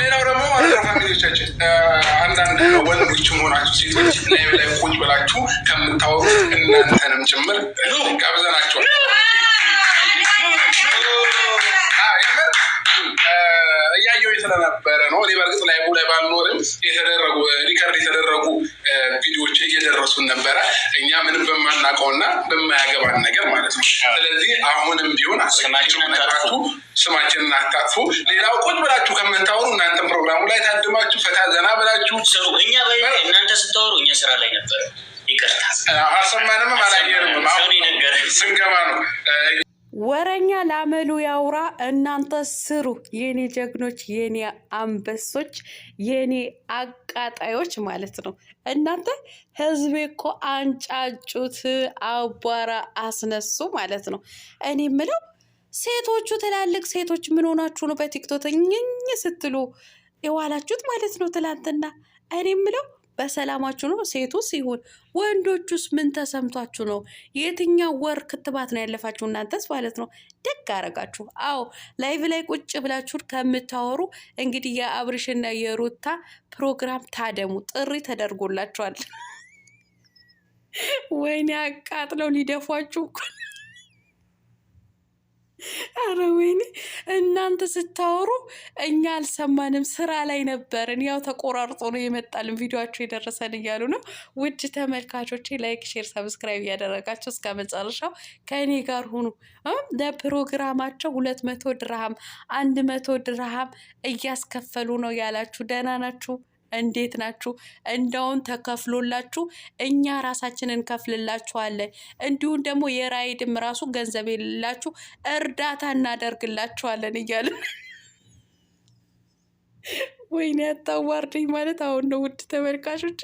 ሌላው ደግሞ ፋሚሊዎቻችን አንዳንድ ወንዶች መሆናችሁ ሴቶች ላይ ቁጭ ብላችሁ ከምታወሩት እናንተንም ጭምር ጋብዘናቸዋል። እያየሁ ስለነበረ ነው። እኔ በእርግጥ ላይ ባልኖርም የተደረጉ ሪከርድ የተደረጉ ቪዲዮዎች እየደረሱን ነበረ። እኛ ምንም በማናውቀውና በማያገባን ነገር ማለት ነው። ስለዚህ አሁንም ቢሆን ስማችንን አታጥፉ። ሌላው ቁጭ ብላችሁ ከምታወሩ እናንተም ፕሮግራሙ ላይ ታድማችሁ ፈታ ዘና ብላችሁ ስሩ። እኛ እናንተ ስታወሩ እኛ ስራ ላይ ነበር። ይቅርታ አልሰማንም፣ አላየንም። ስንገባ ነው። ወረኛ ላመሉ ያውራ። እናንተ ስሩ የኔ ጀግኖች፣ የኔ አንበሶች፣ የኔ አቃጣዮች ማለት ነው። እናንተ ህዝቤ እኮ አንጫጩት፣ አቧራ አስነሱ ማለት ነው። እኔ ምለው ሴቶቹ ትላልቅ ሴቶች ምን ሆናችሁ ነው በቲክቶክ እኝኝ ስትሉ የዋላችሁት ማለት ነው ትላንትና? እኔ ምለው በሰላማችሁ ነው? ሴቱ ሲሆን ወንዶቹስ ምን ተሰምቷችሁ ነው? የትኛው ወር ክትባት ነው ያለፋችሁ እናንተስ ማለት ነው? ደግ አረጋችሁ። አዎ ላይቭ ላይ ቁጭ ብላችሁ ከምታወሩ እንግዲህ የአብርሽና የሩታ ፕሮግራም ታደሙ፣ ጥሪ ተደርጎላችኋል። ወይኔ አቃጥለው ሊደፏችሁ። አረ ወይኔ እናንተ ስታወሩ እኛ አልሰማንም፣ ስራ ላይ ነበርን። ያው ተቆራርጦ ነው የመጣልን ቪዲዮቸው የደረሰን እያሉ ነው። ውድ ተመልካቾቼ ላይክ፣ ሼር፣ ሰብስክራይብ እያደረጋቸው እስከ መጨረሻው ከእኔ ጋር ሁኑ። ለፕሮግራማቸው 200 ድርሃም 100 ድርሃም እያስከፈሉ ነው ያላችሁ ደህና ናችሁ? እንዴት ናችሁ? እንደውን ተከፍሎላችሁ እኛ ራሳችንን እንከፍልላችኋለን። እንዲሁም ደግሞ የራይድም ራሱ ገንዘብ የሌላችሁ እርዳታ እናደርግላችኋለን እያልን ወይኔ ያታዋርደኝ ማለት አሁን ነው። ውድ ተመልካቾች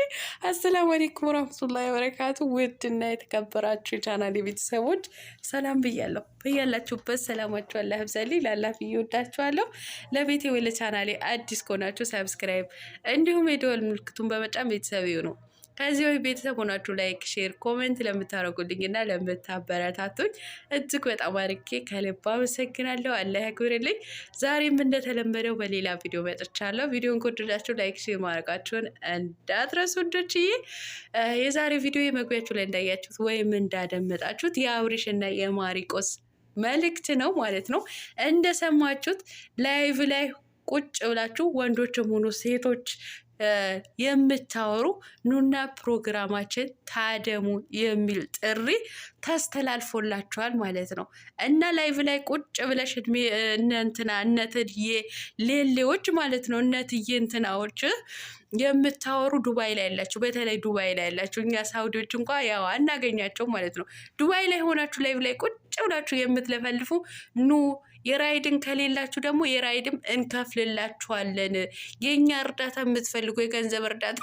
አሰላሙ አለይኩም ወራህመቱላሂ ወበረካቱ። ውድና የተከበራችሁ የቻናሌ ቤተሰቦች ሰላም ብያለሁ። በያላችሁበት ሰላማችሁ አላህ ይብዛልኝ። ላላፍ እየወዳችኋለሁ። ለቤቴ ወይ ለቻናሌ አዲስ ከሆናችሁ ሰብስክራይብ እንዲሁም የደወል ምልክቱን በመጫን ቤተሰብ ይሁኑ። ከዚህ ወይ ቤተሰብ ሆናችሁ ላይክ፣ ሼር፣ ኮሜንት ለምታደርጉልኝ እና ለምታበረታቱኝ እጅግ በጣም አድርጌ ከልብ አመሰግናለሁ። አላህ ያክብርልኝ። ዛሬም እንደተለመደው በሌላ ቪዲዮ መጥቻለሁ። ቪዲዮን ከወደዳችሁ ላይክ፣ ሼር ማድረጋችሁን እንዳትረሱ ውዶችዬ። የዛሬ ቪዲዮ መግቢያችሁ ላይ እንዳያችሁት ወይም እንዳደመጣችሁት የአብርሽ እና የማሪቆስ መልእክት ነው ማለት ነው። እንደሰማችሁት ላይቭ ላይ ቁጭ ብላችሁ ወንዶችም ሆኑ ሴቶች የምታወሩ ኑና ፕሮግራማችን ታደሙ የሚል ጥሪ ተስተላልፎላችኋል ማለት ነው። እና ላይቭ ላይ ቁጭ ብለሽ እድሜ እነንትና እነትዬ ሌሌዎች ማለት ነው እነትዬ እንትናዎች የምታወሩ ዱባይ ላይ ያላችሁ፣ በተለይ ዱባይ ላይ ያላችሁ፣ እኛ ሳውዲዎች እንኳ ያው አናገኛቸው ማለት ነው። ዱባይ ላይ ሆናችሁ ላይቭ ላይ ቁጭ ብላችሁ የምትለፈልፉ ኑ የራይድን ከሌላችሁ ደግሞ የራይድም እንከፍልላችኋለን። የእኛ እርዳታ የምትፈልጉ የገንዘብ እርዳታ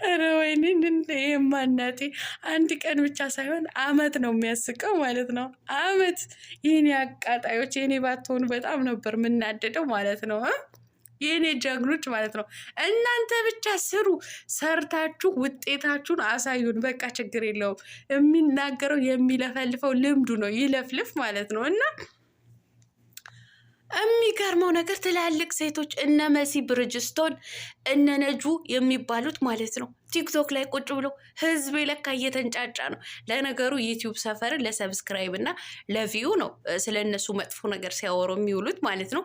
ኧረ ወይኔ የማናቴ አንድ ቀን ብቻ ሳይሆን አመት ነው የሚያስቀው ማለት ነው። አመት ይህኔ አቃጣዮች የኔ ባትሆኑ በጣም ነበር የምናደደው ማለት ነው። የኔ ጀግኖች ማለት ነው። እናንተ ብቻ ስሩ፣ ሰርታችሁ ውጤታችሁን አሳዩን። በቃ ችግር የለውም። የሚናገረው የሚለፈልፈው ልምዱ ነው፣ ይለፍልፍ ማለት ነው። እና የሚገርመው ነገር ትላልቅ ሴቶች እነ መሲ ብርጅስቶን እነ ነጁ የሚባሉት ማለት ነው ቲክቶክ ላይ ቁጭ ብሎ ህዝብ ለካ እየተንጫጫ ነው። ለነገሩ ዩቲዩብ ሰፈርን ለሰብስክራይብ እና ለቪው ነው ስለ እነሱ መጥፎ ነገር ሲያወሩ የሚውሉት ማለት ነው።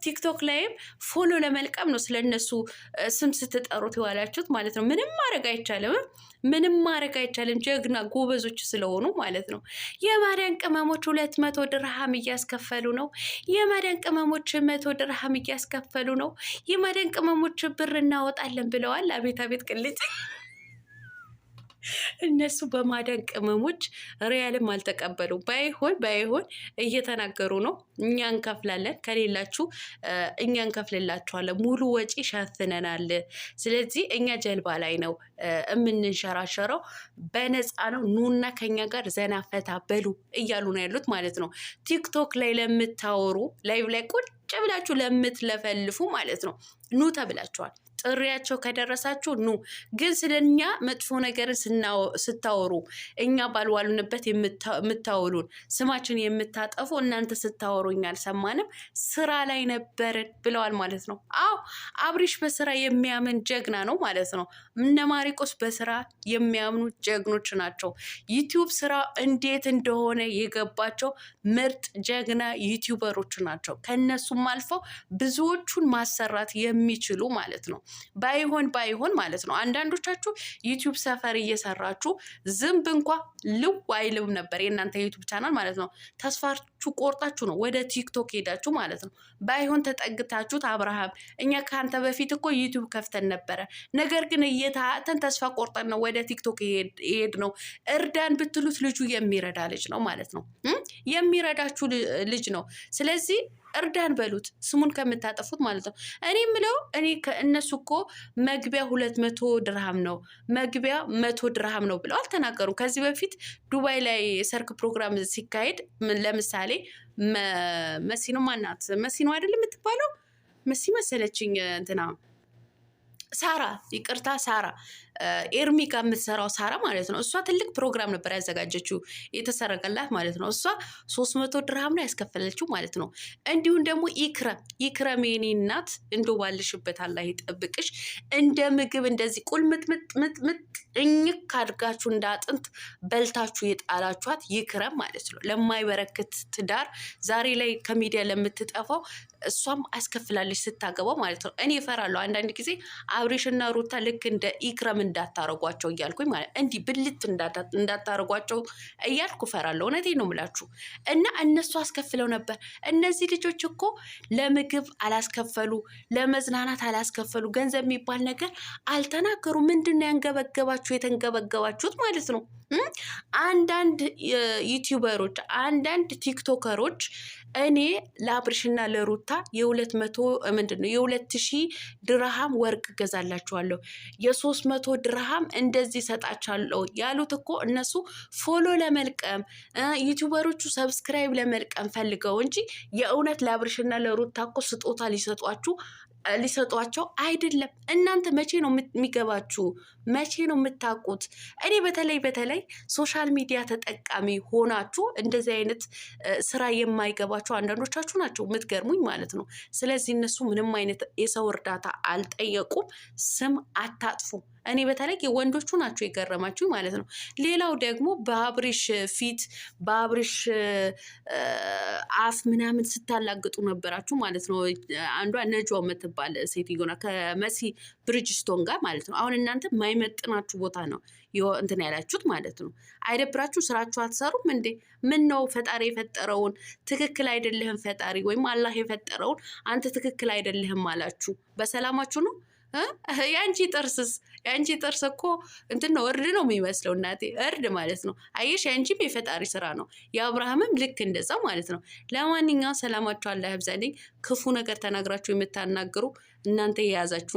ቲክቶክ ላይም ፎሎ ለመልቀም ነው ስለ እነሱ ስም ስትጠሩት የዋላችሁት ማለት ነው። ምንም ማድረግ አይቻልም፣ ምንም ማድረግ አይቻልም። ጀግና ጎበዞች ስለሆኑ ማለት ነው። የማዳን ቅመሞች 200 ድርሃም እያስከፈሉ ነው። የማዳን ቅመሞች 100 ድርሃም እያስከፈሉ ነው። የማዳን ቅመሞች ብር እናወጣለን ብለዋል። አቤት አቤት ቅሌ እነሱ በማዳን ቅመሞች ሪያልም አልተቀበሉ። ባይሆን እየተናገሩ ነው። እኛ እንከፍላለን፣ ከሌላችሁ እኛ እንከፍልላችኋለን፣ ሙሉ ወጪ ሸፍነናል። ስለዚህ እኛ ጀልባ ላይ ነው የምንንሸራሸረው፣ በነፃ ነው፣ ኑና ከኛ ጋር ዘና ፈታ በሉ እያሉ ነው ያሉት ማለት ነው። ቲክቶክ ላይ ለምታወሩ ላይቭ ላይ ቁጭ ብላችሁ ለምትለፈልፉ ማለት ነው ኑ ተብላችኋል። ጥሪያቸው ከደረሳችሁ ኑ። ግን ስለኛ መጥፎ ነገርን ስታወሩ እኛ ባልዋሉንበት የምታውሉን ስማችን የምታጠፉ እናንተ ስታወሩ እኛ አልሰማንም፣ ስራ ላይ ነበርን ብለዋል ማለት ነው። አዎ አብሪሽ በስራ የሚያምን ጀግና ነው ማለት ነው። እነ ማሪቆስ በስራ የሚያምኑ ጀግኖች ናቸው። ዩቲዩብ ስራ እንዴት እንደሆነ የገባቸው ምርጥ ጀግና ዩቲዩበሮች ናቸው። ከነሱም አልፈው ብዙዎቹን ማሰራት የሚችሉ ማለት ነው። ባይሆን ማለት ነው አንዳንዶቻችሁ ዩቲዩብ ሰፈር እየሰራችሁ ዝንብ እንኳ ልው አይልም ነበር የእናንተ ዩቲዩብ ቻናል ማለት ነው። ተስፋችሁ ቆርጣችሁ ነው ወደ ቲክቶክ ሄዳችሁ ማለት ነው። ባይሆን ተጠግታችሁት አብርሃም እኛ ከአንተ በፊት እኮ ዩቲዩብ ከፍተን ነበረ፣ ነገር ግን እየታተን ተስፋ ቆርጠን ነው ወደ ቲክቶክ ሄድ ነው። እርዳን ብትሉት ልጁ የሚረዳ ልጅ ነው ማለት ነው። የሚረዳችሁ ልጅ ነው። ስለዚህ እርዳን በሉት ስሙን ከምታጠፉት ማለት ነው። እኔ የምለው እነሱ እኮ መግቢያ 200 ድርሃም ነው መግቢያ 100 ድርሃም ነው ብለው አልተናገሩም። ከዚህ በፊት ዱባይ ላይ ሰርክ ፕሮግራም ሲካሄድ ለምሳሌ መሲኖ ማናት መሲኖ አይደለም የምትባለው መሲ መሰለችኝ እንትና ሳራ ይቅርታ ሳራ ኤርሚ ጋር የምትሰራው ሳራ ማለት ነው። እሷ ትልቅ ፕሮግራም ነበር ያዘጋጀችው የተሰረቀላት ማለት ነው። እሷ 300 ድርሃም ነው ያስከፈለችው ማለት ነው። እንዲሁም ደግሞ ኢክረም የኔ እናት እንደው ባልሽበት አላህ ይጠብቅሽ። እንደ ምግብ እንደዚህ ቁልምጥምጥምጥ እኝክ አድርጋችሁ እንደ አጥንት በልታችሁ የጣላችኋት ይክረም ማለት ነው። ለማይበረክት ትዳር ዛሬ ላይ ከሚዲያ ለምትጠፋው እሷም አስከፍላለች ስታገባው ማለት ነው። እኔ እፈራለሁ አንዳንድ ጊዜ አብሬሽና ሩታ ልክ እንደ ኢክረም እንዳታረጓቸው እያልኩኝ ማለት እንዲህ ብልት እንዳታረጓቸው እያልኩ እፈራለሁ። እውነቴን ነው የምላችሁ። እና እነሱ አስከፍለው ነበር። እነዚህ ልጆች እኮ ለምግብ አላስከፈሉ፣ ለመዝናናት አላስከፈሉ፣ ገንዘብ የሚባል ነገር አልተናገሩ። ምንድን ነው ያንገበገባችሁ የተንገበገባችሁት ማለት ነው? አንዳንድ ዩቲዩበሮች አንዳንድ ቲክቶከሮች እኔ ለአብርሽና ለሩታ የ2000 ድርሃም ወርቅ ገዛላችኋለሁ፣ የ300 ድርሃም እንደዚህ ሰጣቻለሁ ያሉት እኮ እነሱ ፎሎ ለመልቀም ዩቲዩበሮቹ ሰብስክራይብ ለመልቀም ፈልገው እንጂ የእውነት ለአብርሽና ለሩታ እኮ ስጦታ ሊሰጧቸው አይደለም። እናንተ መቼ ነው የሚገባችሁ? መቼ ነው የምታውቁት? እኔ በተለይ ሶሻል ሚዲያ ተጠቃሚ ሆናችሁ እንደዚህ አይነት ስራ የማይገባችሁ አንዳንዶቻችሁ ናቸው የምትገርሙኝ ማለት ነው። ስለዚህ እነሱ ምንም አይነት የሰው እርዳታ አልጠየቁም። ስም አታጥፉ። እኔ በተለይ ወንዶቹ ናቸው የገረማችሁ ማለት ነው። ሌላው ደግሞ በአብሪሽ ፊት በአብሪሽ አፍ ምናምን ስታላግጡ ነበራችሁ ማለት ነው። አንዷ ነጇ የምትባል ሴትዮና ከመሲ ብሪጅስቶን ጋር ማለት ነው። አሁን እናንተ ማይመጥናችሁ ቦታ ነው እንትን ያላችሁት ማለት ነው። አይደብራችሁ? ስራችሁ አትሰሩም እንዴ? ምን ነው ፈጣሪ የፈጠረውን ትክክል አይደለህም ፈጣሪ ወይም አላህ የፈጠረውን አንተ ትክክል አይደለህም አላችሁ። በሰላማችሁ ነው። የአንቺ ጥርስ እኮ እንትን ነው፣ እርድ ነው የሚመስለው እናቴ፣ እርድ ማለት ነው። አየሽ፣ የአንቺም የፈጣሪ ስራ ነው፣ የአብርሃምም ልክ እንደዛው ማለት ነው። ለማንኛውም ሰላማችሁ አላህ ያብዛልኝ። ክፉ ነገር ተናግራችሁ የምታናግሩ እናንተ የያዛችሁ